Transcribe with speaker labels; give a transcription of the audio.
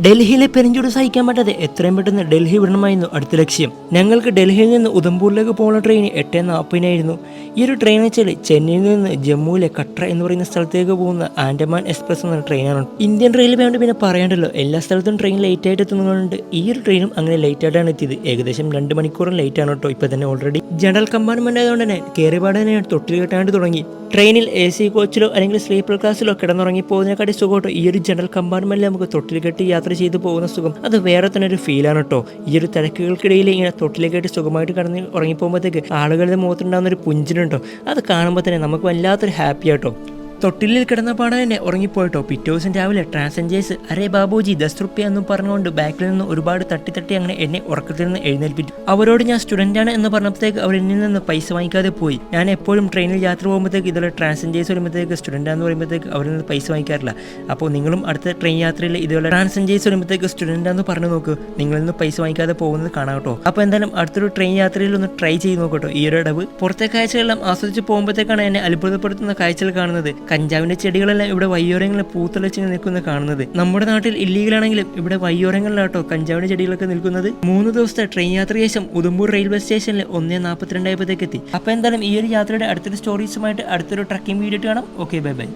Speaker 1: ഡൽഹിയിലെ പെരിഞ്ചൂട് സഹിക്കാൻ പറ്റാതെ എത്രയും പെട്ടെന്ന് ഡൽഹി വിടണമായിരുന്നു അടുത്ത ലക്ഷ്യം. ഞങ്ങൾക്ക് ഡൽഹിയിൽ നിന്ന് ഉധംപൂരിലേക്ക് പോകുന്ന ട്രെയിൻ 8:40 ഈ ഒരു ട്രെയിൻ വെച്ചാൽ ചെന്നൈയിൽ നിന്ന് ജമ്മുവിലെ കട്ര എന്ന് പറയുന്ന സ്ഥലത്തേക്ക് പോകുന്ന ആൻഡമാൻ എക്സ്പ്രസ് എന്ന ട്രെയിനാണ്. ഇന്ത്യൻ റെയിൽവേ കൊണ്ട് പിന്നെ പറയണ്ടല്ലോ, എല്ലാ സ്ഥലത്തും ട്രെയിൻ ലേറ്റ് ആയിട്ട് എത്തുന്നതുകൊണ്ട് ഈ ഒരു ട്രെയിനും അങ്ങനെ ലേറ്റ് ആയിട്ടാണ് എത്തിയത്. ഏകദേശം 2 മണിക്കൂറും ലേറ്റ് ആണ് കേട്ടോ. ഇപ്പൊ തന്നെ ഓൾറെഡി ജനറൽ കമ്പാർട്ട്മെന്റ് ആയതുകൊണ്ട് തന്നെ കയറിപാട് തന്നെ തൊട്ടിൽ കെട്ടാണ്ട് തുടങ്ങി. ട്രെയിനിൽ AC കോച്ചിലോ അല്ലെങ്കിൽ സ്ലീപ്പർ ക്ലാസ്സിലോ കിടന്നുറങ്ങി പോകുന്നതിനെക്കാട്ടി സുഖമായിട്ടോ ഈ ഒരു ജനറൽ കമ്പാർട്ട്മെന്റിൽ നമുക്ക് തൊട്ടിൽ കെട്ടി യാത്ര ചെയ്ത് പോകുന്ന സുഖം അത് വേറെ തന്നെ ഒരു ഫീലാണ് കേട്ടോ. ഈ ഒരു തിരക്കുകൾക്കിടയിൽ ഇങ്ങനെ തൊട്ടിലേക്കായിട്ട് സുഖമായിട്ട് കിടന്ന് ഉറങ്ങിപ്പോകുമ്പോഴത്തേക്ക് ആളുകളുടെ മുഖത്തുണ്ടാകുന്ന ഒരു പുഞ്ചിനുണ്ടോ, അത് കാണുമ്പോൾ തന്നെ നമുക്ക് വല്ലാത്തൊരു ഹാപ്പി ആട്ടോ. തൊട്ടിലിൽ കിടന്ന പാടാൻ തന്നെ ഉറങ്ങിപ്പോയിട്ടോ. പിറ്റേ ദിവസം രാവിലെ ട്രാൻസഞ്ചേഴ്സ് അരേ ബാബുജി 10 റുപ്യ എന്നും പറഞ്ഞുകൊണ്ട് ബാക്കിൽ നിന്ന് ഒരുപാട് തട്ടി അങ്ങനെ എന്നെ ഉറക്കത്തിൽ നിന്ന് എഴുന്നേൽപ്പിച്ചു. അവരോട് ഞാൻ സ്റ്റുഡൻ്റാണ് എന്ന് പറഞ്ഞപ്പോഴത്തേക്ക് അവർ എന്നിൽ നിന്ന് പൈസ വാങ്ങിക്കാതെ പോയി. ഞാൻ എപ്പോഴും ട്രെയിനിൽ യാത്ര പോകുമ്പോഴത്തേക്ക് ഇതുപോലെ ട്രാൻസഞ്ചേഴ്സ് വരുമ്പോഴത്തേക്ക് സ്റ്റുഡൻ്റാന്ന് പറയുമ്പോഴത്തേക്ക് അവരിൽ നിന്ന് പൈസ വാങ്ങിക്കാറില്ല. അപ്പോൾ നിങ്ങളും അടുത്ത ട്രെയിൻ യാത്രയിൽ ഇതുപോലെ ട്രാൻസഞ്ചേഴ്സ് വരുമ്പോഴത്തേക്ക് സ്റ്റുഡൻ്റാന്ന് പറഞ്ഞു നോക്ക്, നിങ്ങളിൽ നിന്ന് പൈസ വാങ്ങിക്കാതെ പോകുന്നത് കാണാം കേട്ടോ. അപ്പോൾ എന്തായാലും അടുത്തൊരു ട്രെയിൻ യാത്രയിൽ ഒന്ന് ട്രൈ ചെയ്ത് നോക്കട്ടോ ഈ ഒരു ഇടവ്. പുറത്തെ കാഴ്ചകളെല്ലാം ആസ്വദിച്ച് പോകുമ്പോഴത്തേക്കാണ് എന്നെ അത്ഭുതപ്പെടുത്തുന്ന കാഴ്ചകൾ കാണുന്നത്. കഞ്ചാവിന്റെ ചെടികളെല്ലാം ഇവിടെ വയ്യോരങ്ങളിൽ പൂത്തളച്ച് നിൽക്കുന്നത് കാണുന്നത്. നമ്മുടെ നാട്ടിൽ ഇല്ലീഗലാണെങ്കിലും ഇവിടെ വയ്യോരങ്ങളിലാട്ടോ കഞ്ചാവിന്റെ ചെടികളൊക്കെ നിൽക്കുന്നത്. 3 ദിവസത്തെ ട്രെയിൻ യാത്ര ശേഷം ഉധംപൂർ റെയിൽവേ സ്റ്റേഷനിൽ 1:42 എത്തി. അപ്പൊ എന്തായാലും ഈ ഒരു യാത്രയുടെ അടുത്തൊരു സ്റ്റോറീസുമായിട്ട് അടുത്തൊരു ട്രക്കിംഗ് വീഡിയോ കാണാം. Okay, bye bye.